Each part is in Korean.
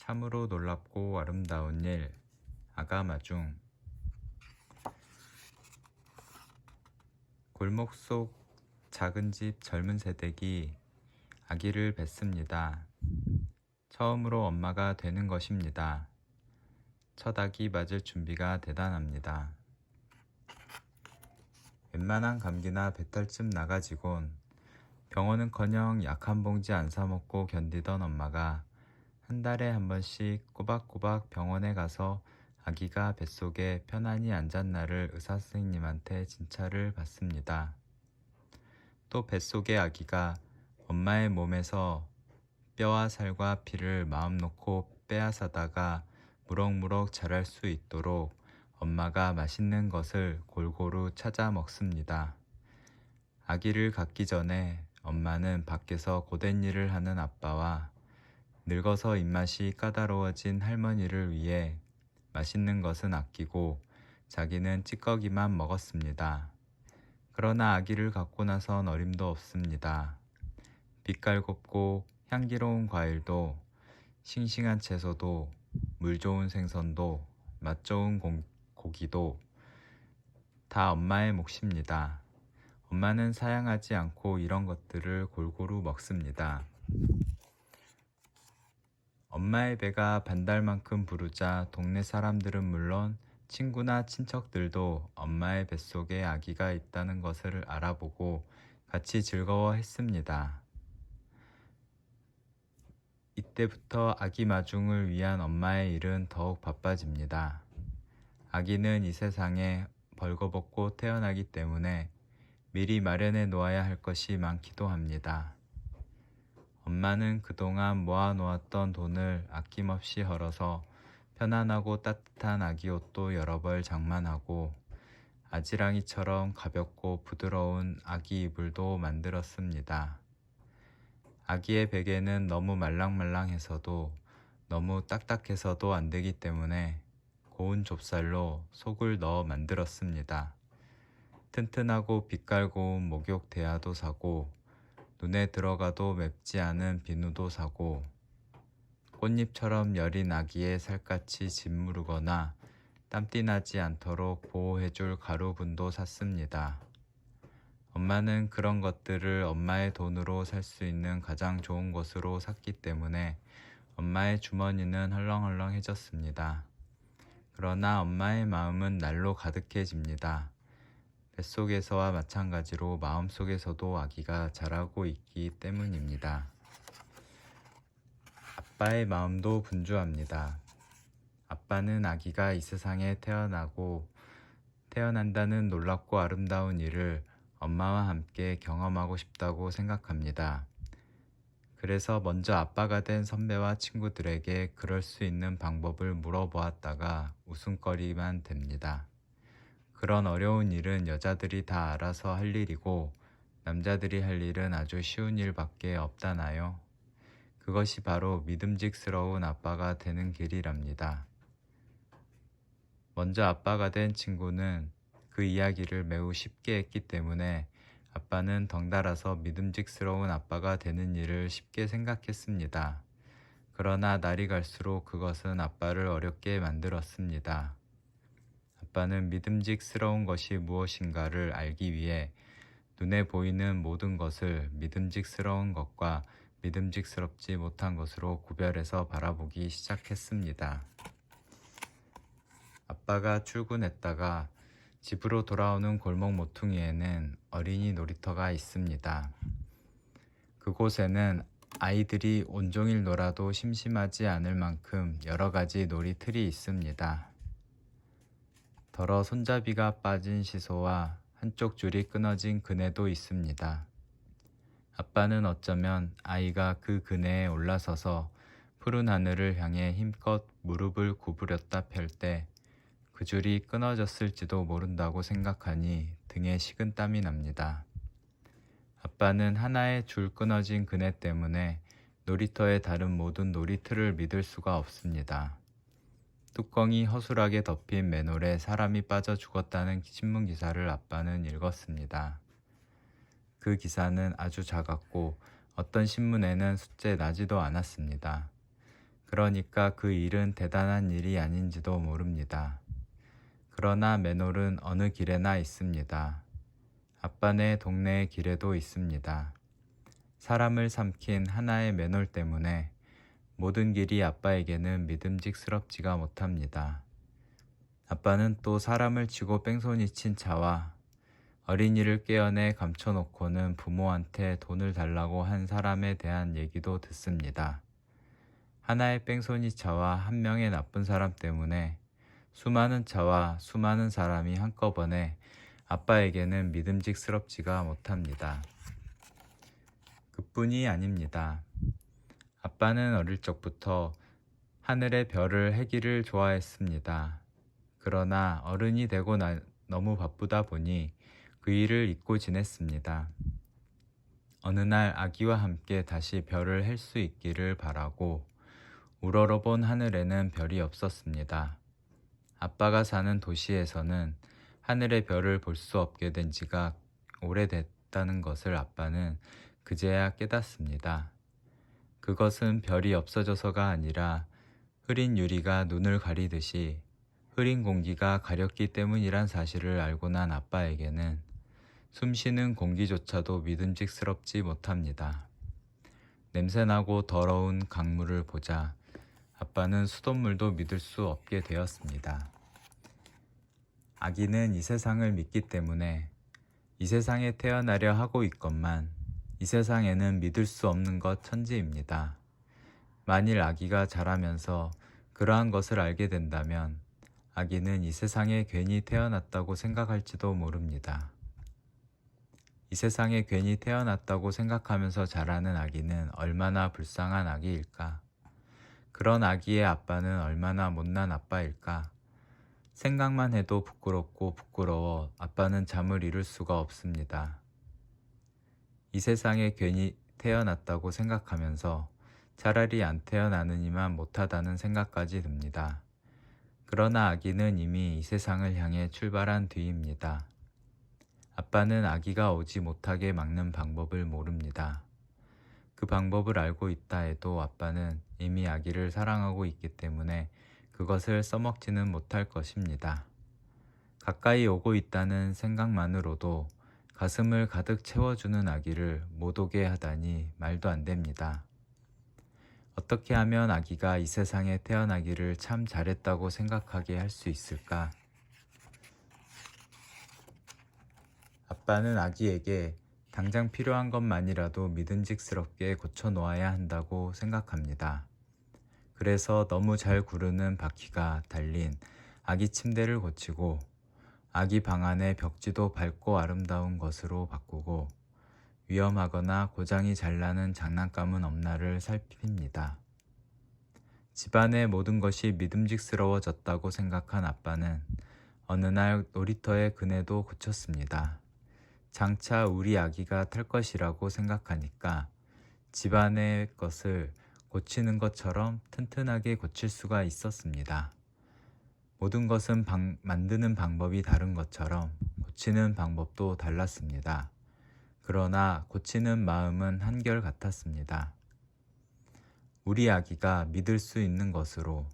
참으로 놀랍고 아름다운 일, 아가마중. 골목 속 작은 집 젊은 새댁이 아기를 뱄습니다. 처음으로 엄마가 되는 것입니다. 첫 아기 맞을 준비가 대단합니다. 웬만한 감기나 배탈쯤 나가지곤 병원은커녕 약 한 봉지 안 사 먹고 견디던 엄마가 한 달에 한 번씩 꼬박꼬박 병원에 가서 아기가 뱃속에 편안히 앉았나를 의사 선생님한테 진찰을 받습니다. 또 뱃속의 아기가 엄마의 몸에서 뼈와 살과 피를 마음 놓고 빼앗아다가 무럭무럭 자랄 수 있도록 엄마가 맛있는 것을 골고루 찾아 먹습니다. 아기를 갖기 전에 엄마는 밖에서 고된 일을 하는 아빠와 늙어서 입맛이 까다로워진 할머니를 위해 맛있는 것은 아끼고 자기는 찌꺼기만 먹었습니다. 그러나 아기를 갖고 나선 어림도 없습니다. 빛깔곱고 향기로운 과일도, 싱싱한 채소도, 물 좋은 생선도, 맛 좋은 고기도 다 엄마의 몫입니다. 엄마는 사양하지 않고 이런 것들을 골고루 먹습니다. 엄마의 배가 반달만큼 부르자 동네 사람들은 물론 친구나 친척들도 엄마의 뱃속에 아기가 있다는 것을 알아보고 같이 즐거워했습니다. 이때부터 아기 마중을 위한 엄마의 일은 더욱 바빠집니다. 아기는 이 세상에 벌거벗고 태어나기 때문에 미리 마련해 놓아야 할 것이 많기도 합니다. 엄마는 그동안 모아놓았던 돈을 아낌없이 헐어서 편안하고 따뜻한 아기 옷도 여러 벌 장만하고 아지랑이처럼 가볍고 부드러운 아기 이불도 만들었습니다. 아기의 베개는 너무 말랑말랑해서도 너무 딱딱해서도 안 되기 때문에 고운 좁쌀로 속을 넣어 만들었습니다. 튼튼하고 빛깔 고운 목욕 대야도 사고 눈에 들어가도 맵지 않은 비누도 사고 꽃잎처럼 여린 아기의 살갗이 짓무르거나 땀띠 나지 않도록 보호해줄 가루분도 샀습니다. 엄마는 그런 것들을 엄마의 돈으로 살 수 있는 가장 좋은 것으로 샀기 때문에 엄마의 주머니는 헐렁헐렁해졌습니다. 그러나 엄마의 마음은 날로 가득해집니다. 뱃속에서와 마찬가지로 마음속에서도 아기가 자라고 있기 때문입니다. 아빠의 마음도 분주합니다. 아빠는 아기가 이 세상에 태어난다는 놀랍고 아름다운 일을 엄마와 함께 경험하고 싶다고 생각합니다. 그래서 먼저 아빠가 된 선배와 친구들에게 그럴 수 있는 방법을 물어보았다가 웃음거리만 됩니다. 그런 어려운 일은 여자들이 다 알아서 할 일이고 남자들이 할 일은 아주 쉬운 일밖에 없다나요? 그것이 바로 믿음직스러운 아빠가 되는 길이랍니다. 먼저 아빠가 된 친구는 그 이야기를 매우 쉽게 했기 때문에 아빠는 덩달아서 믿음직스러운 아빠가 되는 일을 쉽게 생각했습니다. 그러나 날이 갈수록 그것은 아빠를 어렵게 만들었습니다. 아빠는 믿음직스러운 것이 무엇인가를 알기 위해 눈에 보이는 모든 것을 믿음직스러운 것과 믿음직스럽지 못한 것으로 구별해서 바라보기 시작했습니다. 아빠가 출근했다가 집으로 돌아오는 골목 모퉁이에는 어린이 놀이터가 있습니다. 그곳에는 아이들이 온종일 놀아도 심심하지 않을 만큼 여러 가지 놀이틀이 있습니다. 더러 손잡이가 빠진 시소와 한쪽 줄이 끊어진 그네도 있습니다. 아빠는 어쩌면 아이가 그 그네에 올라서서 푸른 하늘을 향해 힘껏 무릎을 구부렸다 펼 때 그 줄이 끊어졌을지도 모른다고 생각하니 등에 식은땀이 납니다. 아빠는 하나의 줄 끊어진 그네 때문에 놀이터의 다른 모든 놀이틀을 믿을 수가 없습니다. 뚜껑이 허술하게 덮인 맨홀에 사람이 빠져 죽었다는 신문기사를 아빠는 읽었습니다. 그 기사는 아주 작았고 어떤 신문에는 숫째 나지도 않았습니다. 그러니까 그 일은 대단한 일이 아닌지도 모릅니다. 그러나 맨홀은 어느 길에나 있습니다. 아빠네 동네의 길에도 있습니다. 사람을 삼킨 하나의 맨홀 때문에 모든 길이 아빠에게는 믿음직스럽지가 못합니다. 아빠는 또 사람을 치고 뺑소니 친 차와 어린이를 깨어내 감춰놓고는 부모한테 돈을 달라고 한 사람에 대한 얘기도 듣습니다. 하나의 뺑소니 차와 한 명의 나쁜 사람 때문에 수많은 차와 수많은 사람이 한꺼번에 아빠에게는 믿음직스럽지가 못합니다. 그뿐이 아닙니다. 아빠는 어릴 적부터 하늘의 별을 해기를 좋아했습니다. 그러나 어른이 되고 너무 바쁘다 보니 그 일을 잊고 지냈습니다. 어느 날 아기와 함께 다시 별을 헬 수 있기를 바라고 우러러본 하늘에는 별이 없었습니다. 아빠가 사는 도시에서는 하늘의 별을 볼 수 없게 된 지가 오래됐다는 것을 아빠는 그제야 깨닫습니다. 그것은 별이 없어져서가 아니라 흐린 유리가 눈을 가리듯이 흐린 공기가 가렸기 때문이란 사실을 알고 난 아빠에게는 숨쉬는 공기조차도 믿음직스럽지 못합니다. 냄새나고 더러운 강물을 보자 아빠는 수돗물도 믿을 수 없게 되었습니다. 아기는 이 세상을 믿기 때문에 이 세상에 태어나려 하고 있건만 이 세상에는 믿을 수 없는 것 천지입니다. 만일 아기가 자라면서 그러한 것을 알게 된다면 아기는 이 세상에 괜히 태어났다고 생각할지도 모릅니다. 이 세상에 괜히 태어났다고 생각하면서 자라는 아기는 얼마나 불쌍한 아기일까? 그런 아기의 아빠는 얼마나 못난 아빠일까? 생각만 해도 부끄럽고 부끄러워 아빠는 잠을 이룰 수가 없습니다. 이 세상에 괜히 태어났다고 생각하면서 차라리 안 태어나느니만 못하다는 생각까지 듭니다. 그러나 아기는 이미 이 세상을 향해 출발한 뒤입니다. 아빠는 아기가 오지 못하게 막는 방법을 모릅니다. 그 방법을 알고 있다 해도 아빠는 이미 아기를 사랑하고 있기 때문에 그것을 써먹지는 못할 것입니다. 가까이 오고 있다는 생각만으로도 가슴을 가득 채워주는 아기를 못 오게 하다니 말도 안 됩니다. 어떻게 하면 아기가 이 세상에 태어나기를 참 잘했다고 생각하게 할 수 있을까? 아빠는 아기에게 당장 필요한 것만이라도 믿음직스럽게 고쳐놓아야 한다고 생각합니다. 그래서 너무 잘 구르는 바퀴가 달린 아기 침대를 고치고 아기 방 안의 벽지도 밝고 아름다운 것으로 바꾸고 위험하거나 고장이 잘 나는 장난감은 없나를 살핍니다. 집안의 모든 것이 믿음직스러워졌다고 생각한 아빠는 어느 날 놀이터의 그네도 고쳤습니다. 장차 우리 아기가 탈 것이라고 생각하니까 집안의 것을 고치는 것처럼 튼튼하게 고칠 수가 있었습니다. 모든 것은 만드는 방법이 다른 것처럼 고치는 방법도 달랐습니다. 그러나 고치는 마음은 한결같았습니다. 우리 아기가 믿을 수 있는 것으로,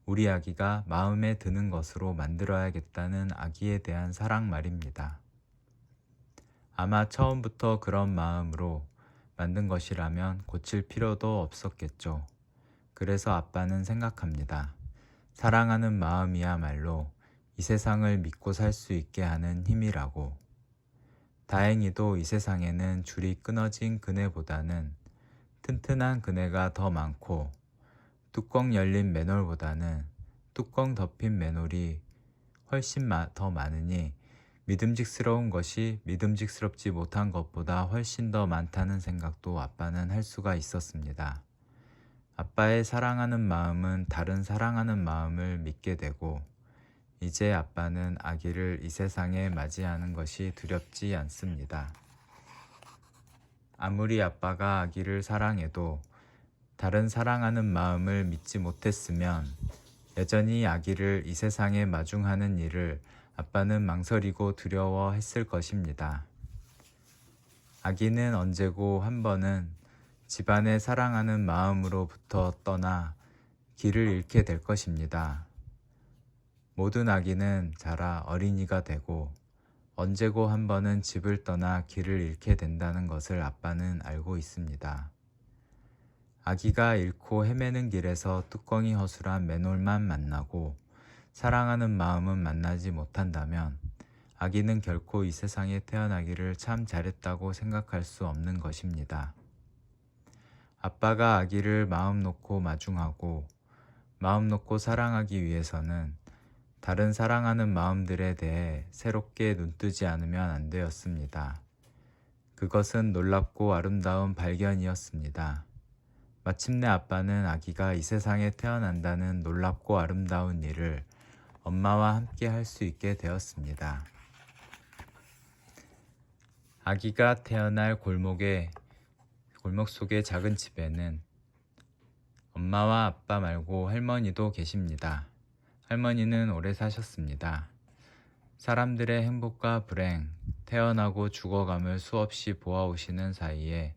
우리 아기가 마음에 드는 것으로 만들어야겠다는 아기에 대한 사랑 말입니다. 아마 처음부터 그런 마음으로 만든 것이라면 고칠 필요도 없었겠죠. 그래서 아빠는 생각합니다. 사랑하는 마음이야말로 이 세상을 믿고 살 수 있게 하는 힘이라고. 다행히도 이 세상에는 줄이 끊어진 그네보다는 튼튼한 그네가 더 많고 뚜껑 열린 맨홀보다는 뚜껑 덮인 맨홀이 훨씬 더 많으니 믿음직스러운 것이 믿음직스럽지 못한 것보다 훨씬 더 많다는 생각도 아빠는 할 수가 있었습니다. 아빠의 사랑하는 마음은 다른 사랑하는 마음을 믿게 되고 이제 아빠는 아기를 이 세상에 맞이하는 것이 두렵지 않습니다. 아무리 아빠가 아기를 사랑해도 다른 사랑하는 마음을 믿지 못했으면 여전히 아기를 이 세상에 마중하는 일을 아빠는 망설이고 두려워했을 것입니다. 아기는 언제고 한 번은 집안의 사랑하는 마음으로부터 떠나 길을 잃게 될 것입니다. 모든 아기는 자라 어린이가 되고 언제고 한 번은 집을 떠나 길을 잃게 된다는 것을 아빠는 알고 있습니다. 아기가 잃고 헤매는 길에서 뚜껑이 허술한 맨홀만 만나고 사랑하는 마음은 만나지 못한다면 아기는 결코 이 세상에 태어나기를 참 잘했다고 생각할 수 없는 것입니다. 아빠가 아기를 마음 놓고 마중하고 마음 놓고 사랑하기 위해서는 다른 사랑하는 마음들에 대해 새롭게 눈뜨지 않으면 안 되었습니다. 그것은 놀랍고 아름다운 발견이었습니다. 마침내 아빠는 아기가 이 세상에 태어난다는 놀랍고 아름다운 일을 엄마와 함께 할 수 있게 되었습니다. 아기가 태어날 골목 속의 작은 집에는 엄마와 아빠 말고 할머니도 계십니다. 할머니는 오래 사셨습니다. 사람들의 행복과 불행, 태어나고 죽어감을 수없이 보아오시는 사이에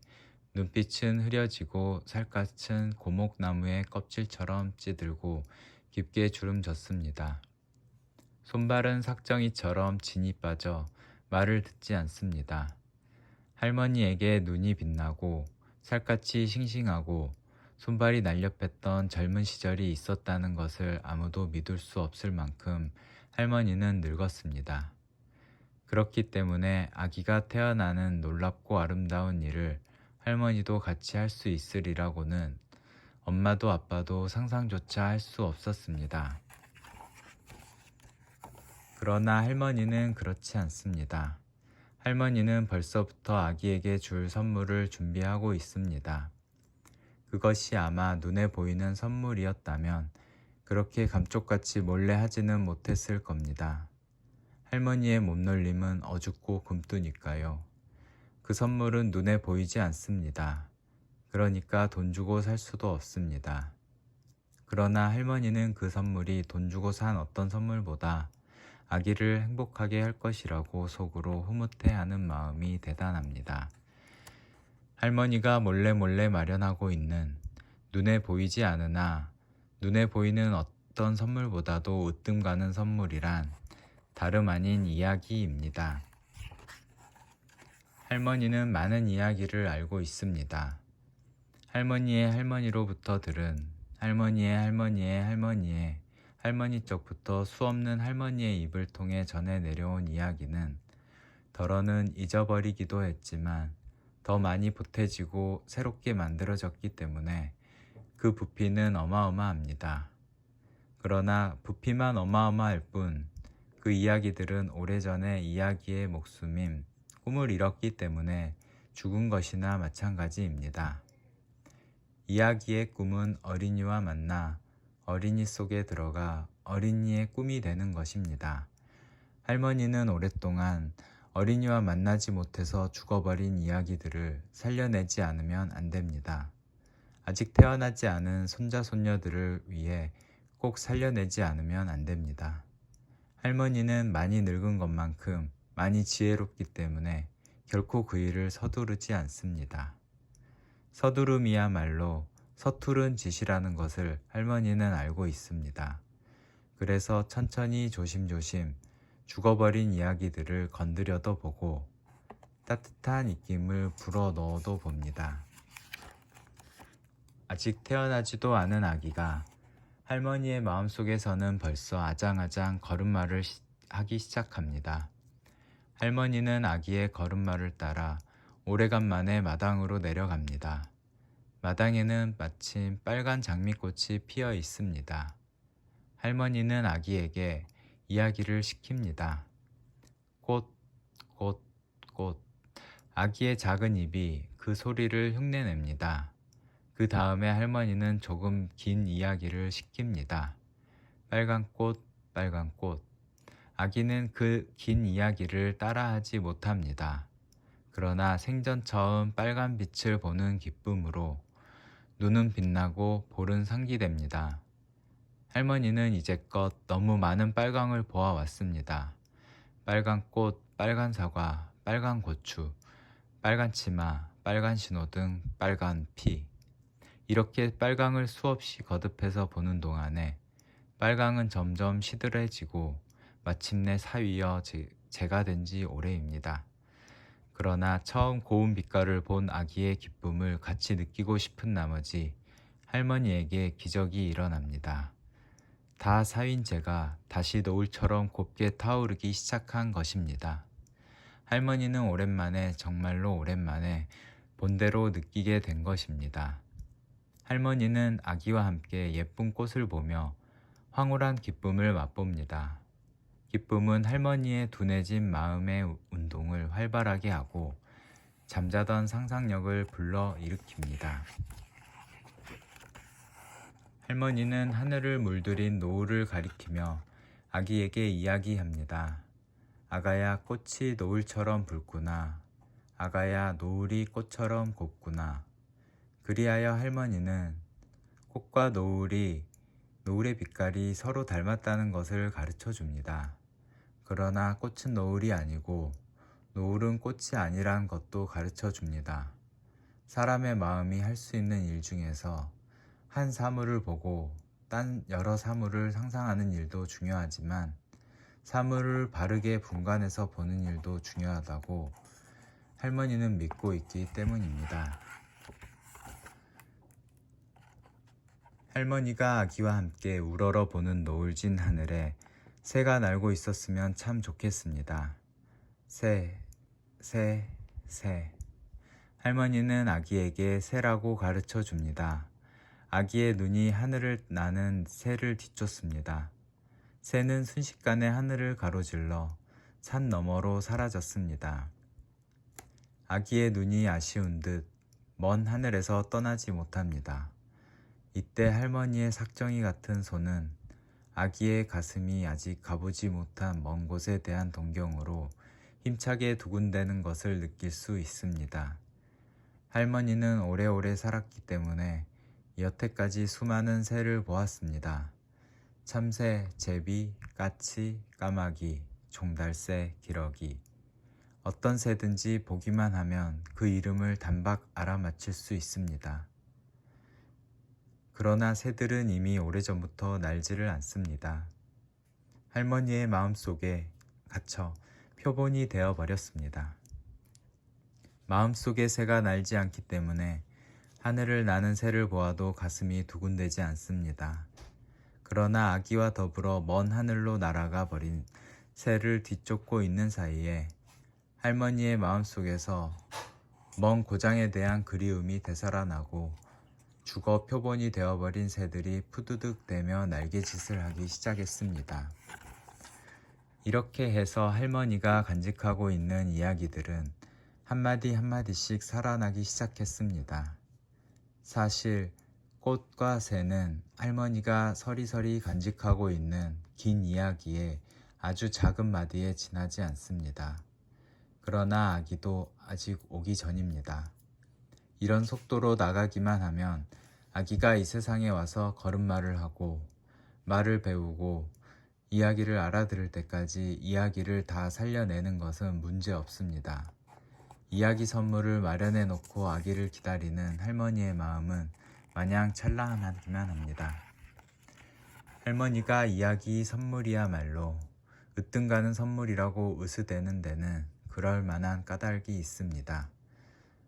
눈빛은 흐려지고 살갗은 고목나무의 껍질처럼 찌들고 깊게 주름졌습니다. 손발은 삭정이처럼 진이 빠져 말을 듣지 않습니다. 할머니에게 눈이 빛나고 살갗이 싱싱하고 손발이 날렵했던 젊은 시절이 있었다는 것을 아무도 믿을 수 없을 만큼 할머니는 늙었습니다. 그렇기 때문에 아기가 태어나는 놀랍고 아름다운 일을 할머니도 같이 할 수 있으리라고는 엄마도 아빠도 상상조차 할 수 없었습니다. 그러나 할머니는 그렇지 않습니다. 할머니는 벌써부터 아기에게 줄 선물을 준비하고 있습니다. 그것이 아마 눈에 보이는 선물이었다면 그렇게 감쪽같이 몰래 하지는 못했을 겁니다. 할머니의 몸놀림은 어둡고 굼뜨니까요. 그 선물은 눈에 보이지 않습니다. 그러니까 돈 주고 살 수도 없습니다. 그러나 할머니는 그 선물이 돈 주고 산 어떤 선물보다 아기를 행복하게 할 것이라고 속으로 흐뭇해하는 마음이 대단합니다. 할머니가 몰래 마련하고 있는 눈에 보이지 않으나 눈에 보이는 어떤 선물보다도 으뜸 가는 선물이란 다름 아닌 이야기입니다. 할머니는 많은 이야기를 알고 있습니다. 할머니의 할머니로부터 들은 할머니의 할머니의 할머니의 할머니 쪽부터 수없는 할머니의 입을 통해 전해 내려온 이야기는 더러는 잊어버리기도 했지만 더 많이 보태지고 새롭게 만들어졌기 때문에 그 부피는 어마어마합니다. 그러나 부피만 어마어마할 뿐 그 이야기들은 오래전에 이야기의 목숨인 꿈을 잃었기 때문에 죽은 것이나 마찬가지입니다. 이야기의 꿈은 어린이와 만나 어린이 속에 들어가 어린이의 꿈이 되는 것입니다. 할머니는 오랫동안 어린이와 만나지 못해서 죽어버린 이야기들을 살려내지 않으면 안 됩니다. 아직 태어나지 않은 손자 손녀들을 위해 꼭 살려내지 않으면 안 됩니다. 할머니는 많이 늙은 것만큼 많이 지혜롭기 때문에 결코 그 일을 서두르지 않습니다. 서두름이야말로 서투른 짓이라는 것을 할머니는 알고 있습니다. 그래서 천천히 조심조심 죽어버린 이야기들을 건드려도 보고 따뜻한 입김을 불어 넣어도 봅니다. 아직 태어나지도 않은 아기가 할머니의 마음속에서는 벌써 아장아장 걸음마를 하기 시작합니다. 할머니는 아기의 걸음마를 따라 오래간만에 마당으로 내려갑니다. 마당에는 마침 빨간 장미꽃이 피어 있습니다. 할머니는 아기에게 이야기를 시킵니다. 꽃, 꽃, 꽃. 아기의 작은 입이 그 소리를 흉내냅니다. 그 다음에 할머니는 조금 긴 이야기를 시킵니다. 빨간 꽃, 빨간 꽃. 아기는 그 긴 이야기를 따라하지 못합니다. 그러나 생전 처음 빨간 빛을 보는 기쁨으로 눈은 빛나고 볼은 상기됩니다. 할머니는 이제껏 너무 많은 빨강을 보아왔습니다. 빨간 꽃, 빨간 사과, 빨간 고추, 빨간 치마, 빨간 신호등, 빨간 피. 이렇게 빨강을 수없이 거듭해서 보는 동안에 빨강은 점점 시들해지고 마침내 사위여 제가 된 지 오래입니다. 그러나 처음 고운 빛깔을 본 아기의 기쁨을 같이 느끼고 싶은 나머지 할머니에게 기적이 일어납니다. 다 사윈 제가 다시 노을처럼 곱게 타오르기 시작한 것입니다. 할머니는 오랜만에, 정말로 오랜만에 본대로 느끼게 된 것입니다. 할머니는 아기와 함께 예쁜 꽃을 보며 황홀한 기쁨을 맛봅니다. 기쁨은 할머니의 둔해진 마음의 운동을 활발하게 하고 잠자던 상상력을 불러 일으킵니다. 할머니는 하늘을 물들인 노을을 가리키며 아기에게 이야기합니다. 아가야, 꽃이 노을처럼 붉구나. 아가야, 노을이 꽃처럼 곱구나. 그리하여 할머니는 꽃과 노을의 빛깔이 서로 닮았다는 것을 가르쳐 줍니다. 그러나 꽃은 노을이 아니고 노을은 꽃이 아니란 것도 가르쳐 줍니다. 사람의 마음이 할 수 있는 일 중에서 한 사물을 보고 딴 여러 사물을 상상하는 일도 중요하지만 사물을 바르게 분간해서 보는 일도 중요하다고 할머니는 믿고 있기 때문입니다. 할머니가 아기와 함께 우러러 보는 노을진 하늘에 새가 날고 있었으면 참 좋겠습니다. 새. 할머니는 아기에게 새라고 가르쳐 줍니다. 아기의 눈이 하늘을 나는 새를 뒤쫓습니다. 새는 순식간에 하늘을 가로질러 산 너머로 사라졌습니다. 아기의 눈이 아쉬운 듯 먼 하늘에서 떠나지 못합니다. 이때 할머니의 삭정이 같은 손은 아기의 가슴이 아직 가보지 못한 먼 곳에 대한 동경으로 힘차게 두근대는 것을 느낄 수 있습니다. 할머니는 오래오래 살았기 때문에 여태까지 수많은 새를 보았습니다. 참새, 제비, 까치, 까마귀, 종달새, 기러기. 어떤 새든지 보기만 하면 그 이름을 단박 알아맞힐 수 있습니다. 그러나 새들은 이미 오래전부터 날지를 않습니다. 할머니의 마음속에 갇혀 표본이 되어버렸습니다. 마음속에 새가 날지 않기 때문에 하늘을 나는 새를 보아도 가슴이 두근대지 않습니다. 그러나 아기와 더불어 먼 하늘로 날아가 버린 새를 뒤쫓고 있는 사이에 할머니의 마음속에서 먼 고장에 대한 그리움이 되살아나고 죽어 표본이 되어버린 새들이 푸드득대며 날개짓을 하기 시작했습니다. 이렇게 해서 할머니가 간직하고 있는 이야기들은 한마디 한마디씩 살아나기 시작했습니다. 사실 꽃과 새는 할머니가 서리서리 간직하고 있는 긴 이야기에 아주 작은 마디에 지나지 않습니다. 그러나 아기도 아직 오기 전입니다. 이런 속도로 나가기만 하면 아기가 이 세상에 와서 걸음마를 하고 말을 배우고 이야기를 알아들을 때까지 이야기를 다 살려내는 것은 문제 없습니다. 이야기 선물을 마련해 놓고 아기를 기다리는 할머니의 마음은 마냥 찬란하기만 합니다. 할머니가 이야기 선물이야말로 으뜸가는 선물이라고 으스대는 데는 그럴 만한 까닭이 있습니다.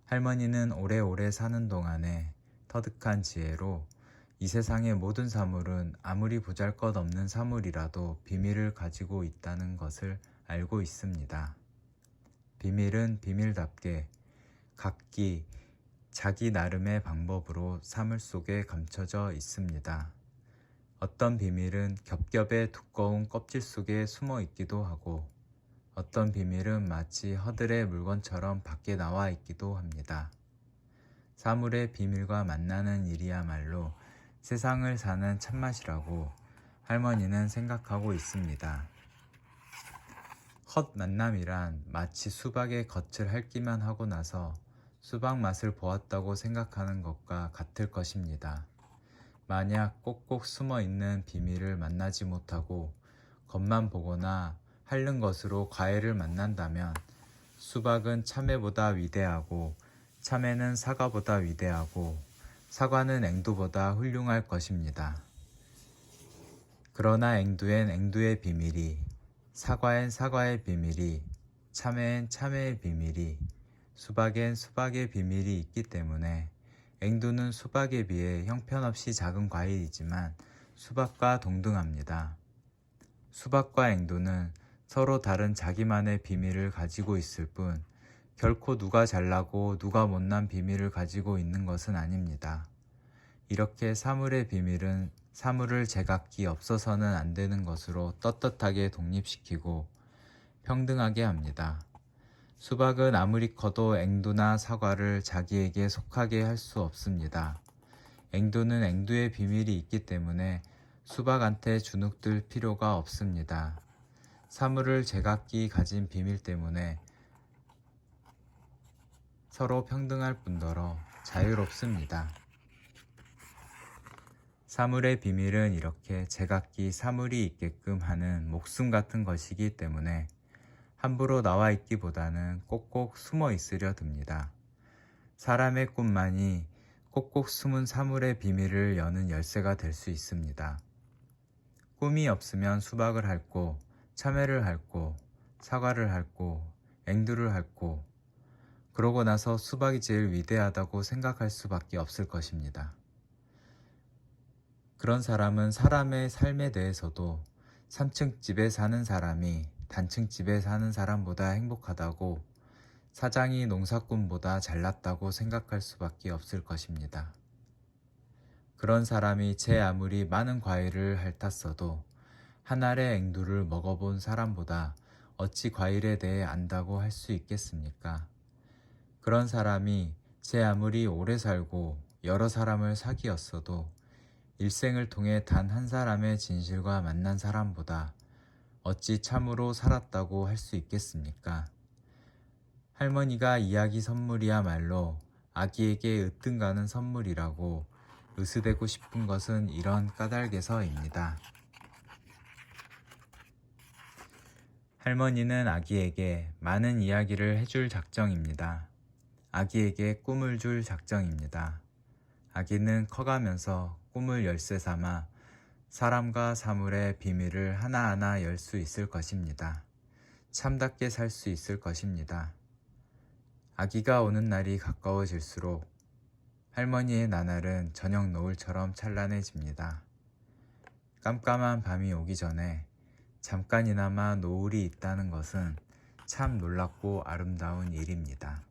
할머니는 오래오래 사는 동안에 터득한 지혜로 이 세상의 모든 사물은 아무리 보잘것없는 사물이라도 비밀을 가지고 있다는 것을 알고 있습니다. 비밀은 비밀답게 각기 자기 나름의 방법으로 사물 속에 감춰져 있습니다. 어떤 비밀은 겹겹의 두꺼운 껍질 속에 숨어 있기도 하고 어떤 비밀은 마치 허들의 물건처럼 밖에 나와 있기도 합니다. 사물의 비밀과 만나는 일이야말로 세상을 사는 참맛이라고 할머니는 생각하고 있습니다. 헛 만남이란 마치 수박의 겉을 핥기만 하고 나서 수박 맛을 보았다고 생각하는 것과 같을 것입니다. 만약 꼭꼭 숨어 있는 비밀을 만나지 못하고 겉만 보거나 핥는 것으로 과일을 만난다면 수박은 참외보다 위대하고 참외는 사과보다 위대하고 사과는 앵두보다 훌륭할 것입니다. 그러나 앵두엔 앵두의 비밀이, 사과엔 사과의 비밀이, 참외엔 참외의 비밀이, 수박엔 수박의 비밀이 있기 때문에 앵두는 수박에 비해 형편없이 작은 과일이지만 수박과 동등합니다. 수박과 앵두는 서로 다른 자기만의 비밀을 가지고 있을 뿐 결코 누가 잘나고 누가 못난 비밀을 가지고 있는 것은 아닙니다. 이렇게 사물의 비밀은 사물을 제각기 없어서는 안 되는 것으로 떳떳하게 독립시키고 평등하게 합니다. 수박은 아무리 커도 앵두나 사과를 자기에게 속하게 할 수 없습니다. 앵두는 앵두의 비밀이 있기 때문에 수박한테 주눅들 필요가 없습니다. 사물을 제각기 가진 비밀 때문에 서로 평등할 뿐더러 자유롭습니다. 사물의 비밀은 이렇게 제각기 사물이 있게끔 하는 목숨 같은 것이기 때문에 함부로 나와 있기보다는 꼭꼭 숨어 있으려 듭니다. 사람의 꿈만이 꼭꼭 숨은 사물의 비밀을 여는 열쇠가 될 수 있습니다. 꿈이 없으면 수박을 핥고 참외를 핥고 사과를 핥고 앵두를 핥고 그러고 나서 수박이 제일 위대하다고 생각할 수밖에 없을 것입니다. 그런 사람은 사람의 삶에 대해서도 3층 집에 사는 사람이 단층 집에 사는 사람보다 행복하다고, 사장이 농사꾼보다 잘났다고 생각할 수밖에 없을 것입니다. 그런 사람이 제 아무리 많은 과일을 핥았어도 한 알의 앵두를 먹어본 사람보다 어찌 과일에 대해 안다고 할 수 있겠습니까? 그런 사람이 제 아무리 오래 살고 여러 사람을 사귀었어도 일생을 통해 단 한 사람의 진실과 만난 사람보다 어찌 참으로 살았다고 할 수 있겠습니까? 할머니가 이야기 선물이야말로 아기에게 으뜸 가는 선물이라고 으스대고 싶은 것은 이런 까닭에서입니다. 할머니는 아기에게 많은 이야기를 해줄 작정입니다. 아기에게 꿈을 줄 작정입니다. 아기는 커가면서 꿈을 열쇠 삼아 사람과 사물의 비밀을 하나하나 열 수 있을 것입니다. 참답게 살 수 있을 것입니다. 아기가 오는 날이 가까워질수록 할머니의 나날은 저녁 노을처럼 찬란해집니다. 깜깜한 밤이 오기 전에 잠깐이나마 노을이 있다는 것은 참 놀랍고 아름다운 일입니다.